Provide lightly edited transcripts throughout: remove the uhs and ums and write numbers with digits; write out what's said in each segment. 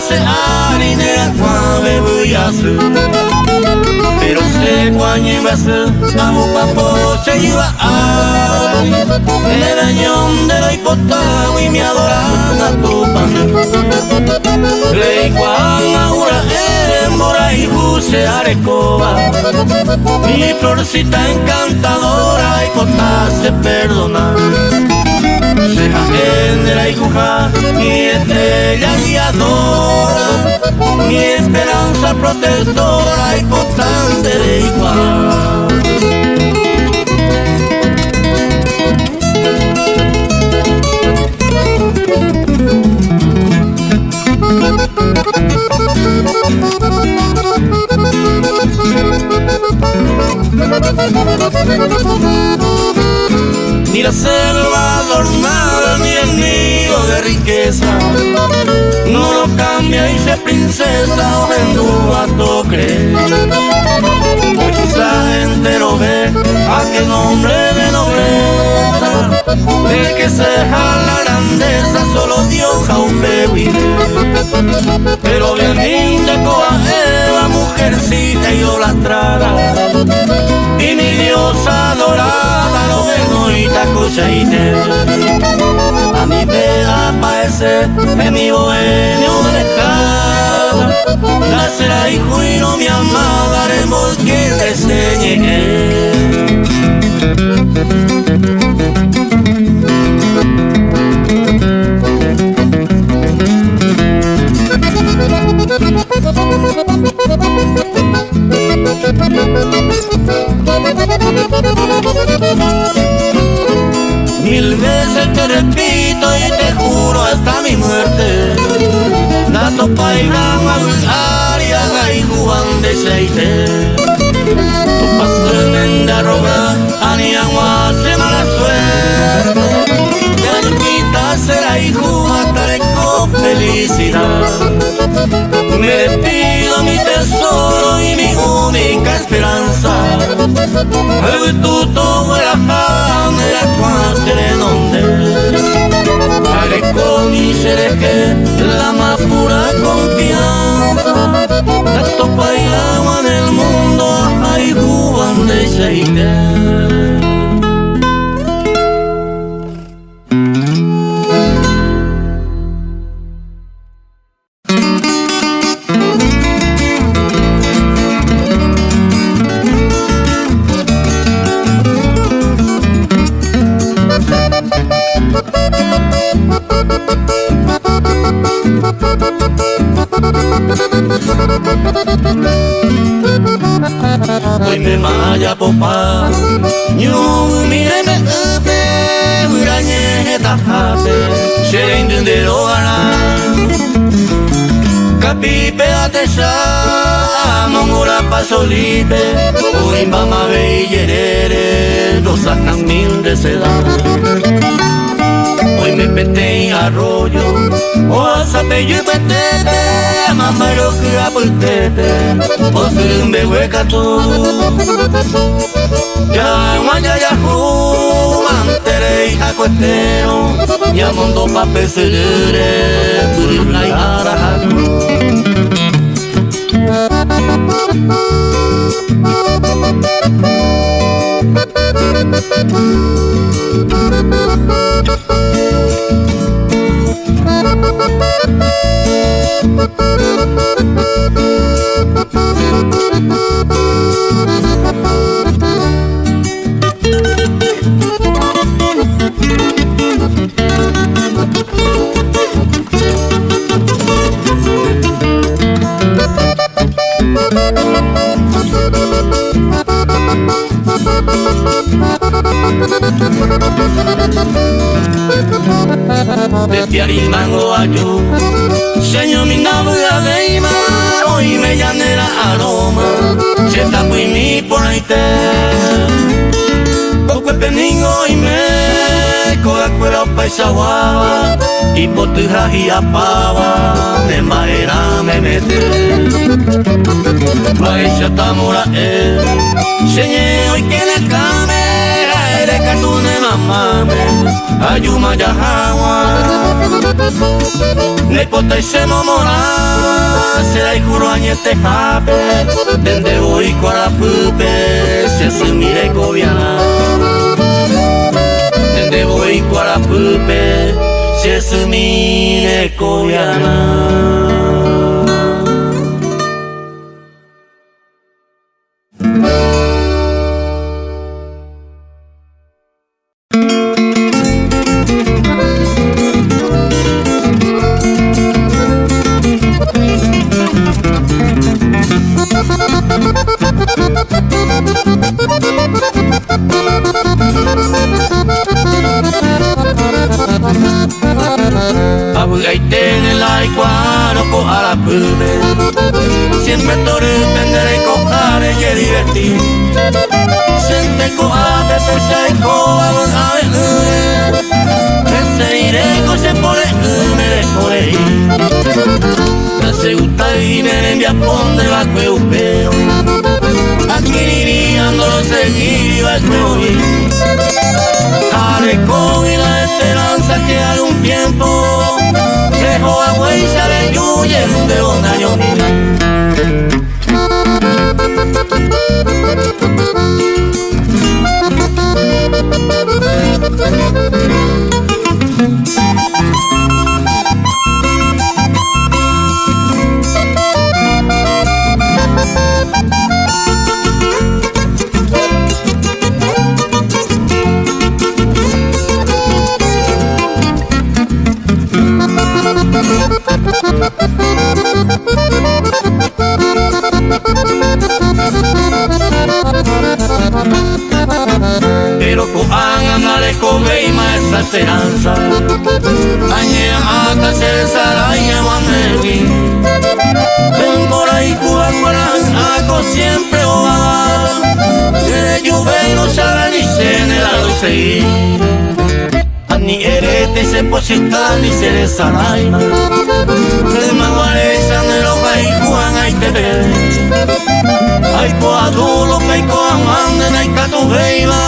se harinera cuave buyasu pero se cuañe basu abu papo se iba a el añón de la hipotavo y mi adorada tupa ley cuan ahora embora y juse arecoba mi florcita encantadora hipotá se perdona seja genera y juja mi estrella guiadora mi esperanza protectora importante de igual. Ni la selva adornada ni el nido de riqueza no lo cambia y se princesa o vendúa todo cree. Pues quizá entero ve aquel nombre de nobleza del que ceja la grandeza solo Dios jaupe vive. Pero bien de coa Eva, mujercita idolatrada y mi diosa adorada lo veno y tacochaite a mi veda parece en mi bohemio dejada nacerá hijo y no mi amada haremos que te enseñe. Mil veces te repito y te juro hasta mi muerte Dato paigán aria y Juan de Seite tu paso en de robar ani agua se mala suerte de quita será hijo hasta con felicidad. Me despido mi tesoro y mi única esperanza el tuto de la fama de la cuastre donde haré con mi sereje la más pura confianza la topa y agua en el mundo hay Juan de Seite. Hoy me maya popa, ñu mire me upe, urañe tajate, se entendero gana. Capipe atesa, mongora pasolipe, hoy mama beyerere, dos sacan mil de seda. Hoy me pete arroyo, o asape yo petete, mamaro que apultete, o surumbe huecato. Ya guaya ya mantere y jacuetero, ya mondo pape celere, turla y arajaco. Desde Arimango ayo, señor mi nabuga veima, hoy me llanera aroma, se tapo y mi por ahí te, poco peningo y me, coa cuero paisa guava, y potuja y apava, me maera me mete, paisa tamura señor hoy que la came, aire que tú ne mamames ayuma ya hawa ne pote se momora se la juro añete jape dende voy cuara pupe se sumire cobiana dende voy cuara pupe se sumire cobiana. Siempre torre pendere cojare e divertir. Sente coate per sei coa ave se iré cose pole me pole. La seguta viene en Japón de la cueupeo. Aquí irían los seguir y va a cueoir. Areco y la esperanza que algún tiempo dejo a huella de lluvia de onda yo pero coan andare come ma esa esperanza añe ata se saraya wanegi ven por ahí cuba aco siempre oa de lluvia no sabe ni se ne la seguir ni erete se posita ni se desalaina le maguareza ne lo gai cuan ay te ve ay coadulo que coan ande na catu veiva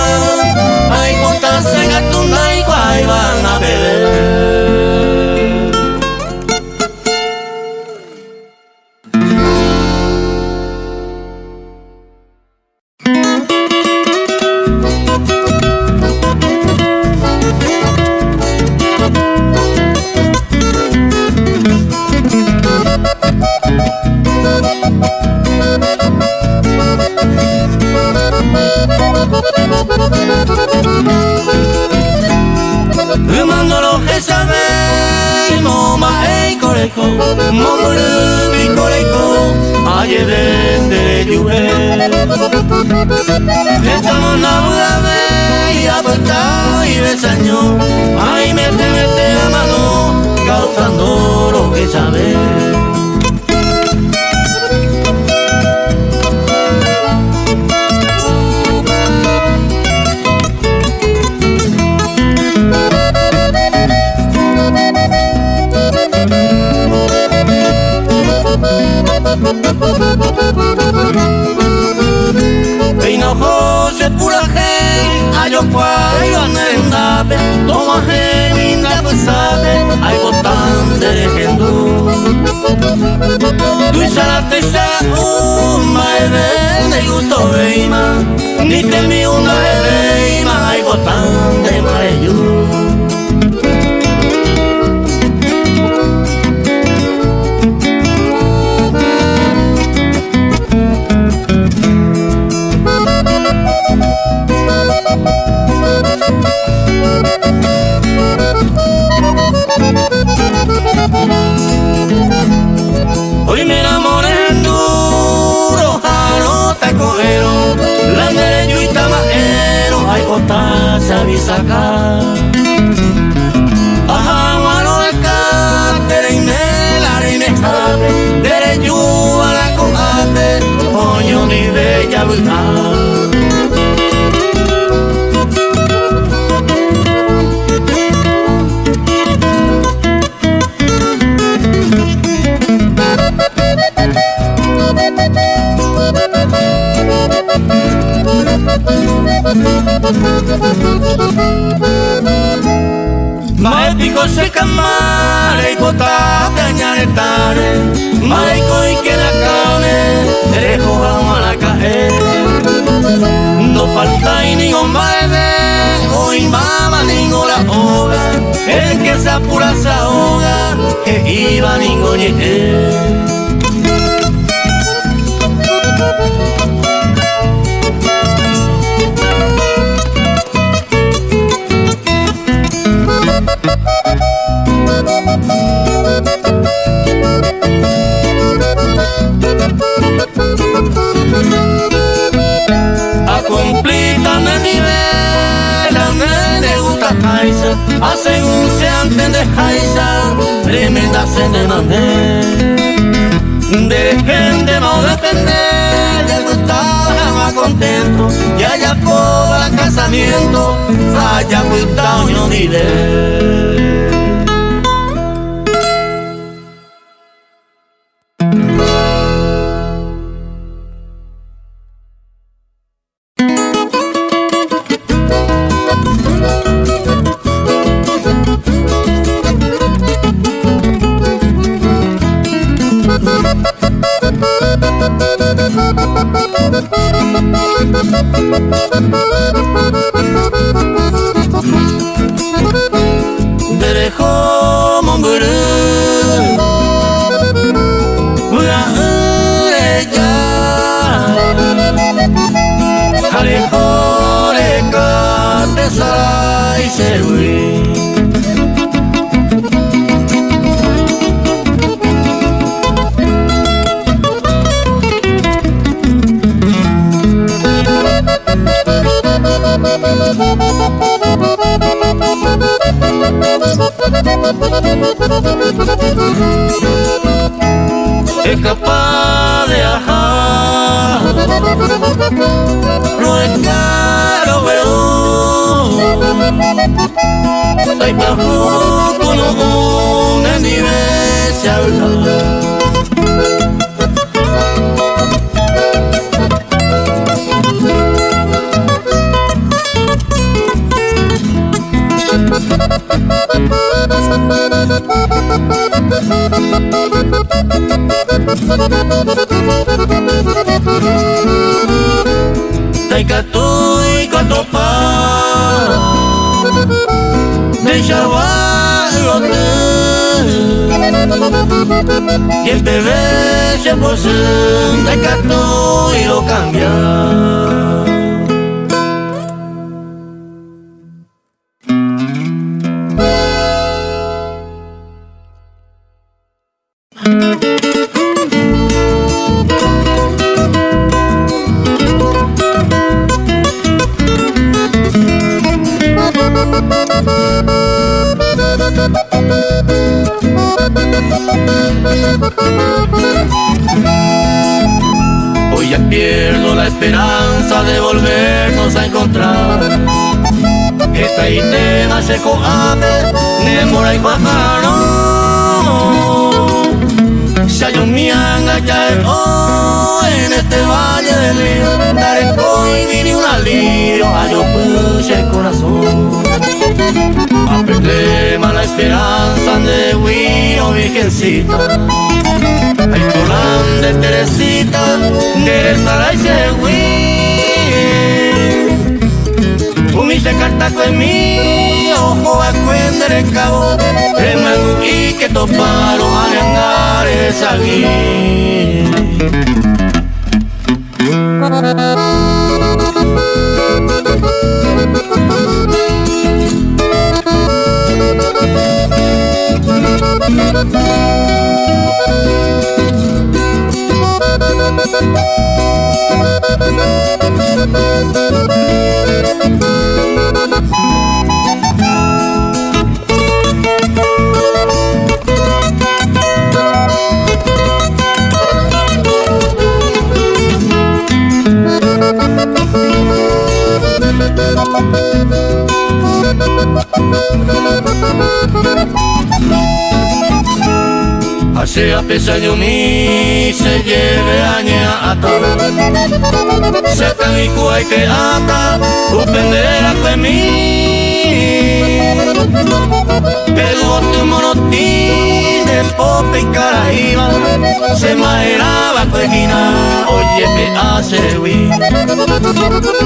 ay contase gatu nai guai van a beber. Momuru mi koreko aye dende juve estamos nabuave y abuela y besaño ay mete a mano causando lo que sabe. Peinojo se pura gen, ayo kwai anendabe, toma gen inda pesade, ay botan de gendu. Tu salate sa maede de gusto veima, ni te mi una veima, ay botan de mareyu. Hoy me enamoré en duro, jaro tacojero, la nereño y tamajero, ay bota se avisa acá. Ajá, mano acá, tereine, la reine jade, dereño a la cojate, coño ni bella verdad. Maepiko se kamare kota dañaretare Maiko ikena kane derejo hamalakae No falta ningún maede Hoy mama ninguna hoga El que se apura se ahoga Que iba ningún Hacen un seante de jaisa, tremenda de mané. De gente no depende, de gustar más contento. Y allá por el casamiento, vaya gustado y no diré. Derecho momburu Ula ureja Harejo reka te sarai serui Es capaz de ajar No es caro pero Hay pajuco no una diversa Taikatui katopa Deja lote Y el bebé se posee Taikatui lo cambia Hoy ya pierdo la esperanza de volvernos a encontrar Esta itena se coame, nemora y guajaro Sayumianga ya es hoy en este valle del río Daré coin ni un alivio, yo puse el corazón A perder la esperanza de Huiro, virgencita Ay, Colán de Teresita, de Saray se Umise cartaco en mi ojo a cuender en cabo El mago y que toparon a lengar esa Sea pesaño mi se lleve añata Sacan y cuay que ata Upendera que mi Pero tu monotín de pope y caraíba Se maeraba cuejina Oye me hace huir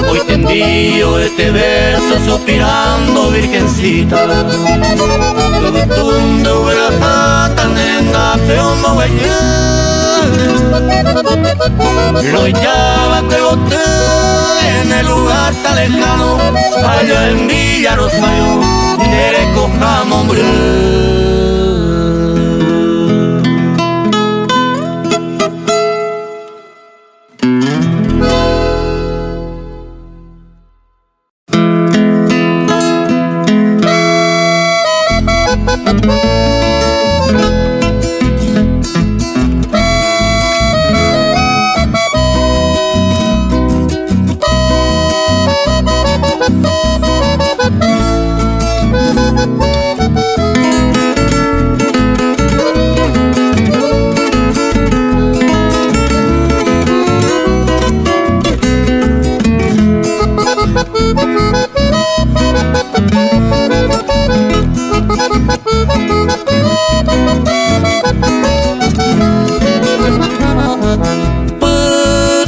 Hoy te envío este verso suspirando virgencita Tundo la pata nena peón Lo llama que boté en el lugar tan lejano Allá en Villa Rosario Nere cojamos hombre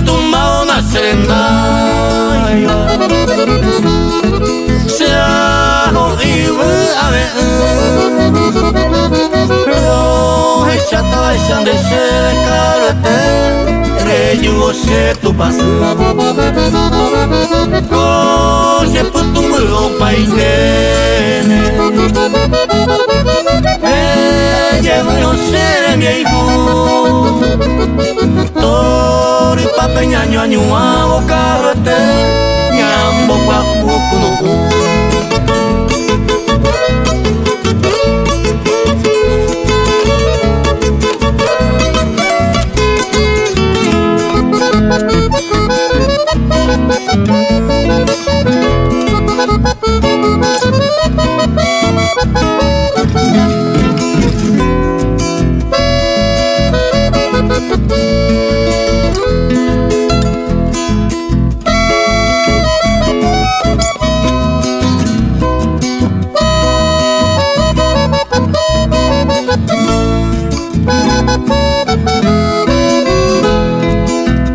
Tumbao na serenda Se ha jodido a ver Lo echata echan de ser carrete Reyugo se tu paso Coche putumbo paitene Llevo no ser mi hijo Tori pape ñaño añuavo carrete Ñambo pa jucuno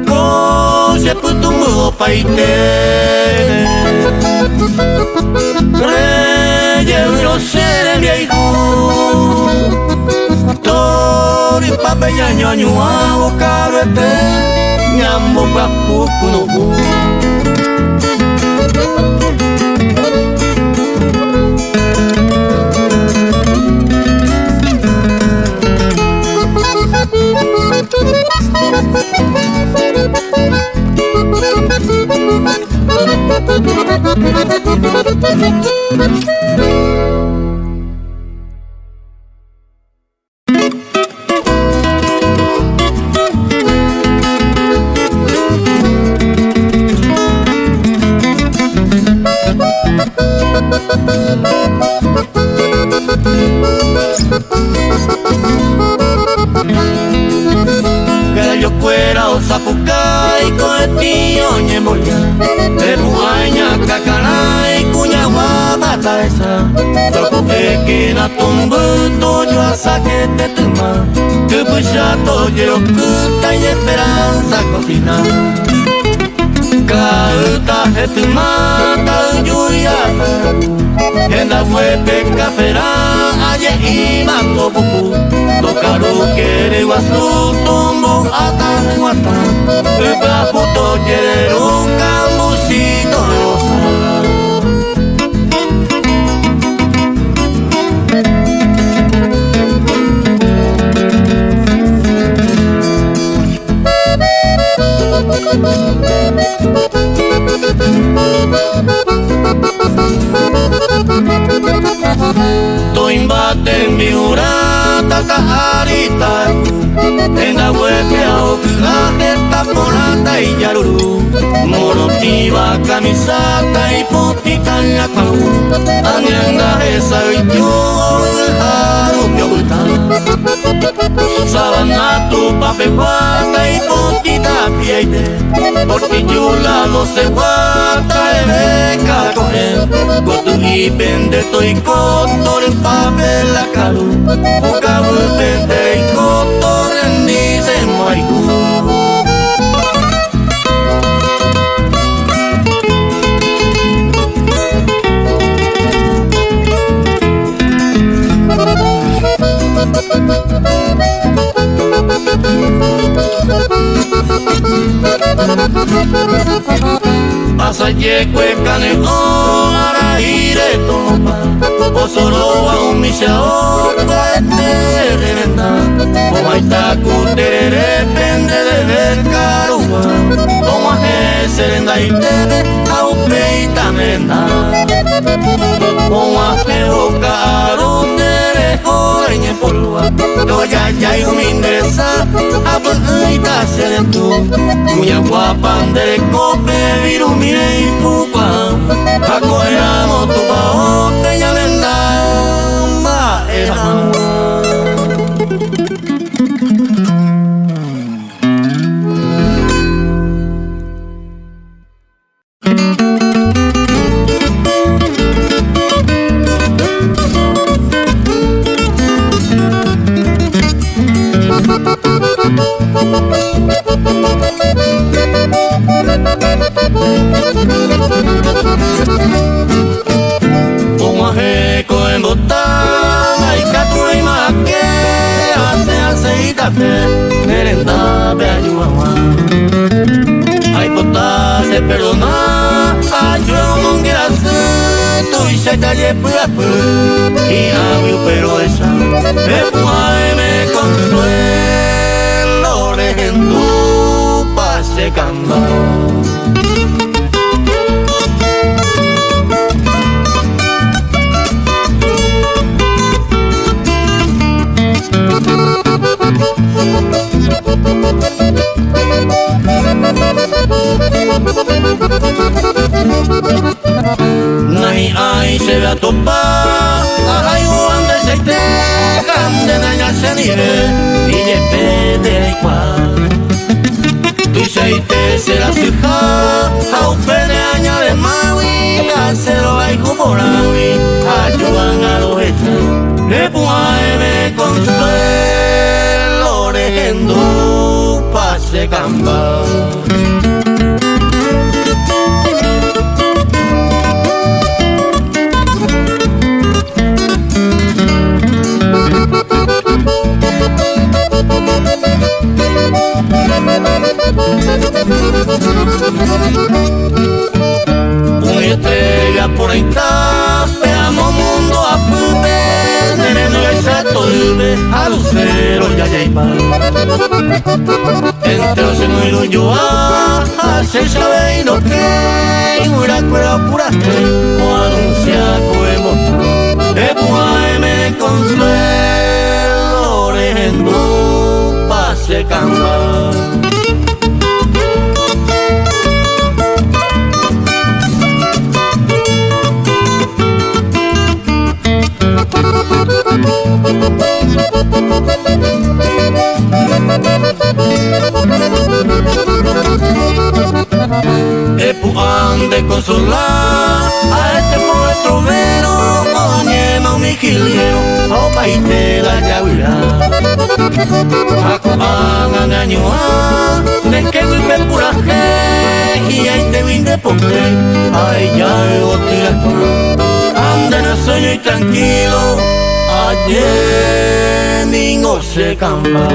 Coche putumbo paitene Reyes no seré mi hijo Tori pape ñaño añuavo carrete Ñambo pa jucuno Gallo cuera o zapucay coetío ñemboya De buaña cacaray cuña guabata esa Toco equina tumbuto yo a saquete tema Que puchato yo cuta y esperanza cocina Cauta jetumata yuyata En la huepe cafera aye iba topupu Tocaru quiere guasu tumbo ata guata Epa puto quiere un cambucito rosa Toimbate en mi urata tajarita En la huepe a oclajeta porata y yaruru Morotiva camisata y potita en la cuau Anianga esa y yo el jarumio buta Sabana tu pape guata y potita pieite Porque yo la doce guata e beca coger Kotu y pende to y kotor en papel la caru Ukabu pende y kotor en dice moaiku Pasa yekwe kane o arahire topa Osoro a umisha o kaete revenda O maita kuterere pende de ver karua O mahe serenda itebe au peita merenda O mahe o karu tere o enye polua Do ya ya y umindesa apu uita serentu Muya guapan de cope viru mire y pupa Ako eramo tu bao peña lenda ma eramo Merenda beayuama Ay potase perdona Ayuo mongerasu Tu isha talle purapu Y abiu pero esa Epuae me consuelo Regendu pase camba Nai ai se ve a topar Ai uande se te Cande naña se nive Y ye pede ikwa Tu se te se la suja Au pene aña de maui Casero ai kuborawi Ayuan a los hechos Nepuae me consuelo Regendu pase camba Una estrella por ahí está Peamos mundo a pupe Nereno y sato a lucero ya ya iba Entre los senos y yo se sabe y no que Y una cuera pura que O anuncia coemo Epuae me consuelo Regendu pase camba Epuan de consolar a este poetro vero Oñema un mijiliero o paite la yaguira Ako angan añoa de que vive pura je Y ahí te vinde ponte Ay ya o tira Ande no sueño y tranquilo Ayer ningo se camba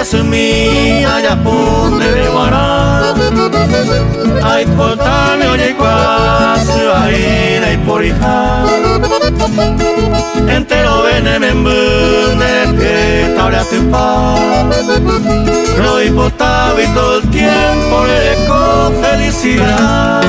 Sumi allá ponte de guará Ay potame oye cuasi ahí y por hija entero venemembune que tabla tu paz. Lo hipotaba y todo el tiempo le dejó felicidad.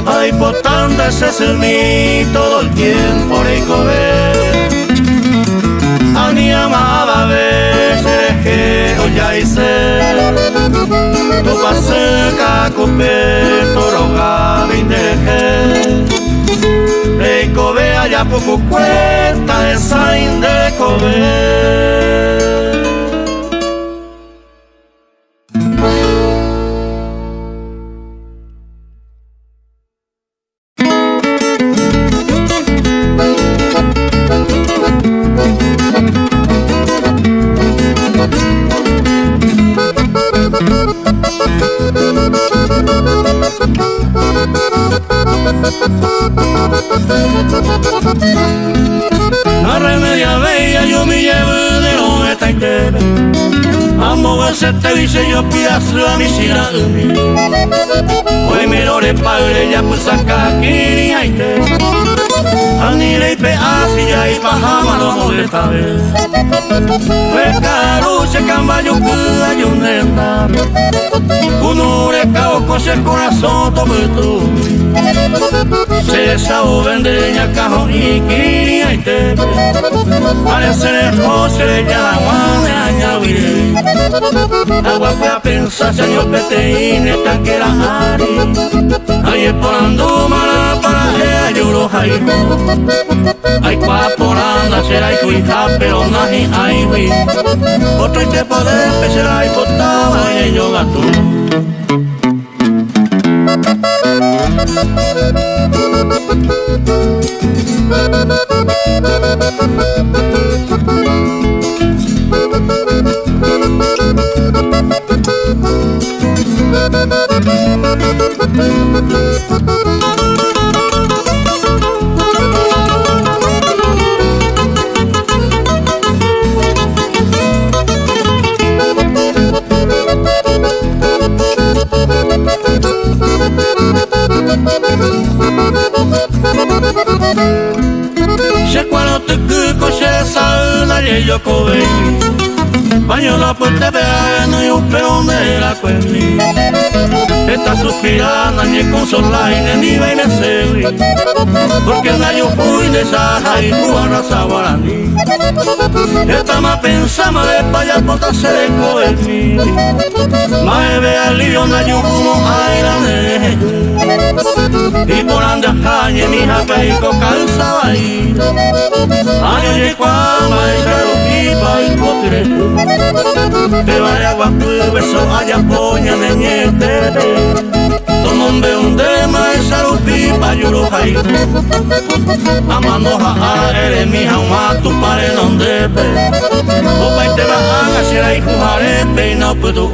Ay, por tanto ese es el mí todo el tiempo le comer. A mi amada vez que hoy ya hice. Tu pase cacopé, toroga vindeje. Le cobe allá poco cuenta de sain de comer. La remedia bella yo me llevo de donde está entera. Amo verse te dice yo pidas la misina. Hoy me lo padre ya pues acá aquí ni hay te. Ani le pe así ya y bajaba no molesta ver. Pues caro se camba yo cuida yo nenda. Uno le cao con el corazón todo tú. Se sao vende ya cajón y que hay te. Parece lejos se ya la guana añadiré. Agua fue a pensar señor peteín esta que la ari. Ahí esperando mala para ella yo lo jaigo. Hay cuaporanda será y cuija pero nahi hay vi. Otro y te poder será y potaba y yo gato. Se cuando te cuco se salda y yo cobe. Baño la puerta verano y un peón de la cuerni. Está suspirando ni consola y ni vaina se. Porque el gallo fui de Saja y cubana sabarani. Esta más pensama de payas por se de coberti. Mae ve al lío na yo como ay la neje. Y por anda cañe mi jape y coca calzaba ahí. Año y cuama y charuquipa y cotre. Te vaya guapu beso allá poña neñete. Tomombe un dema y charuquipa yo lo jaigo. Amando a eres mi jauma tu pare donde ve. Opa y te va a hacer ahí jujarete y no puedo.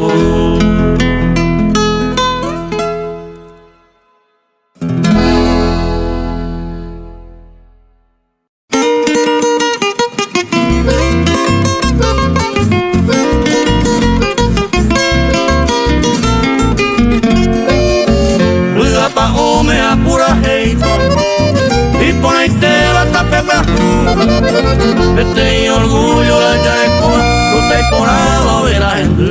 Y por ahí te va a tapar. Este y orgullo la yarecoa, no te por a ver a gente.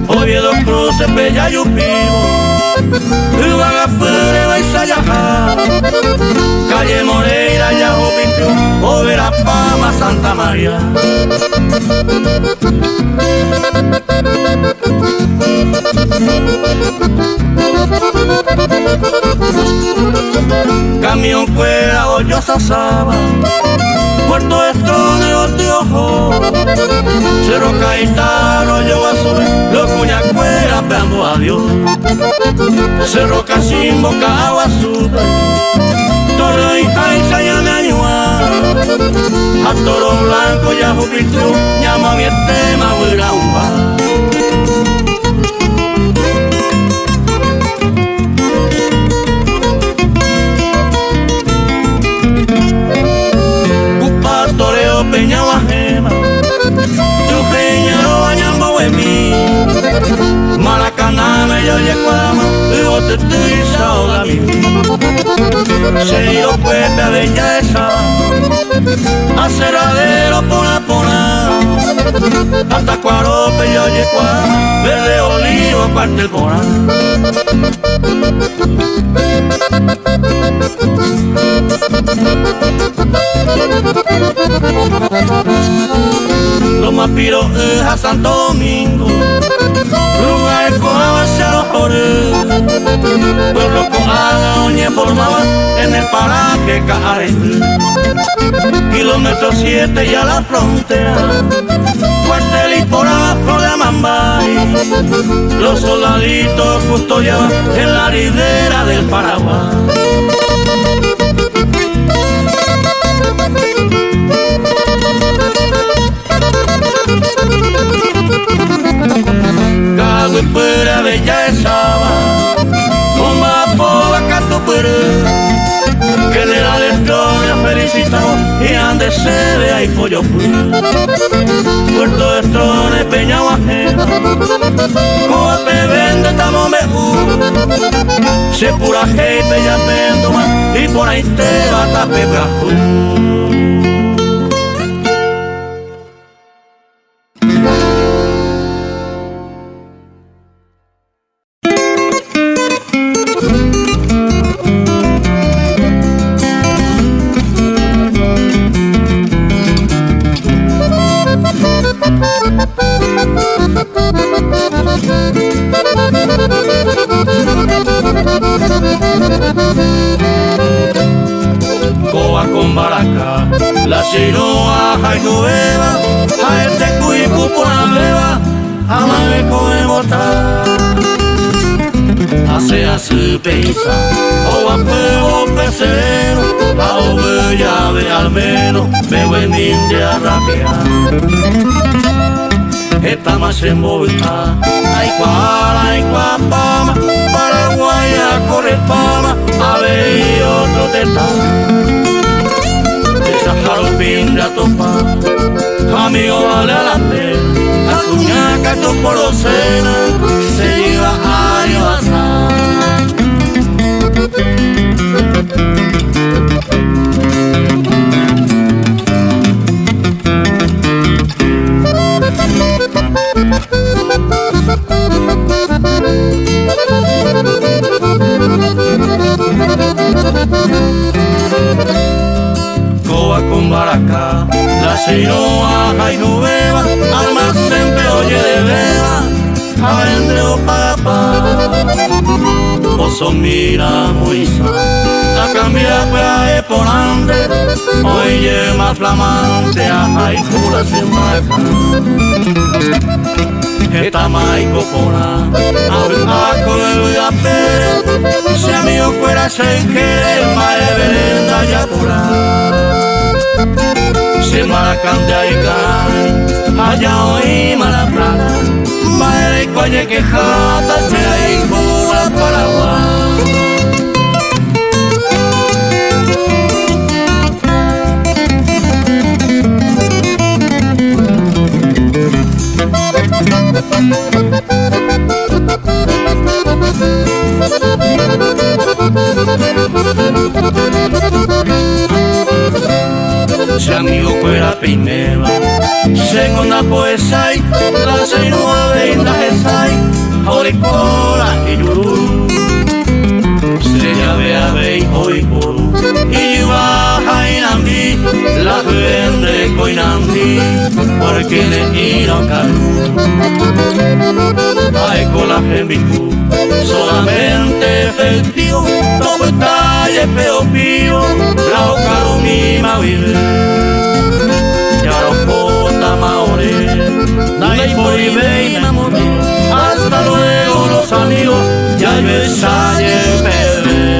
Oviedo cruces, bella y un vivo. Y van a poder vais a viajar. Calle Moreira, ya Jopitio, o ver a Pama, Santa María. Camión cuera, hoyo sasaba, Puerto Estronio los de ojo. Cerro Caetano yo a subir, los cuñacueras veamos a Dios. Cerro Casimbo, Cagua sube, Torre y Caiza ya me añua. A Toro Blanco ya Jupitru, llama mi tema, huira uva. Toreo Peña Guajema, Trujeña no bañambo en mí, Maracaná me yo yecuama, y vos te estoy saoga mi vida. Se dio puesta bella esa, acerradero pona, hasta Cuarope yo yecuama, verde olivo cuartel pona. Los Mapiros es a Santo Domingo, lugar con hacia los Jores, pueblo con Oñe formaba en el paraje Cajaretí. Kilómetro 7 ya la frontera, cuartel y por afro de Mambay, los soldaditos custodiaban en la ribera del Paraguay. Cago y pura bella esaba, bomba poba canto pura, general Estonia felicitado y ande se ve ahí pollo pura. Puerto de Estrones, Peña Guajema, Coape vende tamo meú, se pura jeite ya penduma y por ahí te va a tape brajú. Coa con Baraca, la Sinoa, Jainueva, a este cuico por la beba, a mame con botar. Hace a su peisa, o a puevo percero, a ove llave al menos, bebo en India rapear. Está más en Bogotá, hay Guapama, Paraguay a correr pama, a ver y otro teta. Esa jaropinda topa, amigo vale a la pena, a cuñaca tu porocena, se iba a llevar. Coa con Baraca, la Sinoa, Jainueva, almacén oye de beba, a vendre o papá. Oso mira Moisa, a cambiar pues por ande, oye más flamante, a Jaipula sin marca. Esta maico pona, a correr a pere, si amigo fuera se quiere, mae verenda ya pura. Si Maracán de Aicán, allá oí Malaplana, mae de coye que jata, se ahí pura Paraguay. Si amigo fuera Peineva, segunda poesía, la Sinoa y la Jesai, Joricola y Yurú, se llave a Bey hoy por y baja y Nandi, la vende coinandi, porque le ira caru. Ay, con la gembicu, solamente efectivo, todo está y peo pío, la ocarumima vive. ve y me morí. Hasta luego los amigos, ya ves ayer bebé.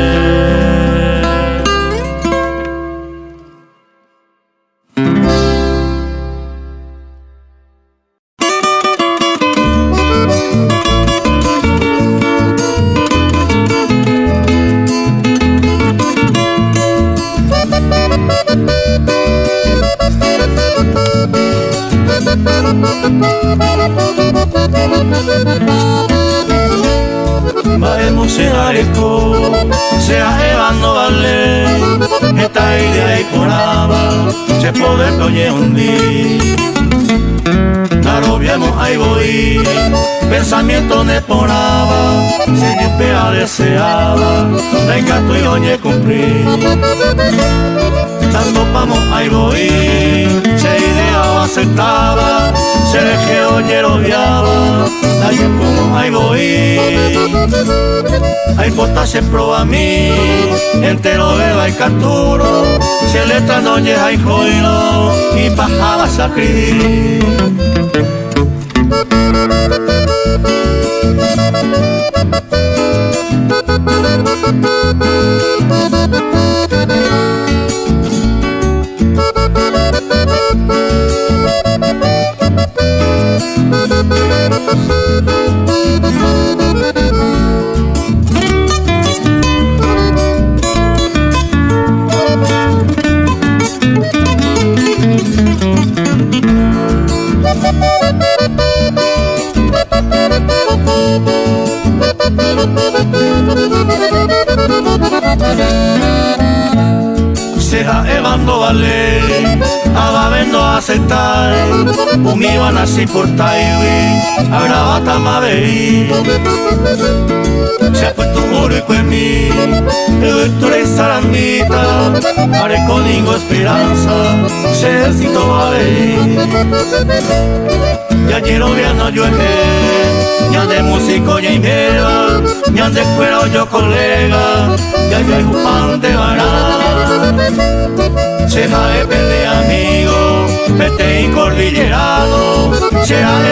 Maemo sea eco, sea evando vale, esta idea y poraba, se poder coñe un día. Claro, viemos ahí voy, pensamiento ne poraba, se pea deseaba, la encanto y oñe cumplir. Tanto pamo ahí voy, se ideaba, aceptaba, se que oye lo odiaba, la como ahí voy. Hay posta se proba a mí, entero beba y capturo, se letra no llega y joiro, y pajaba sacrí. Seja evando vale, abavendo aceptar, un iban así por taiwi, agravata mabei. Se ha puesto un oro en mí, el vector es sarandita, haré código esperanza, se ejército vale. Ya quiero ver no yo ya de músico ya inmeva, ya de cuero yo colega, ya yo hay un pan de vará. Se jae de amigo, vete y cordillerado, se jae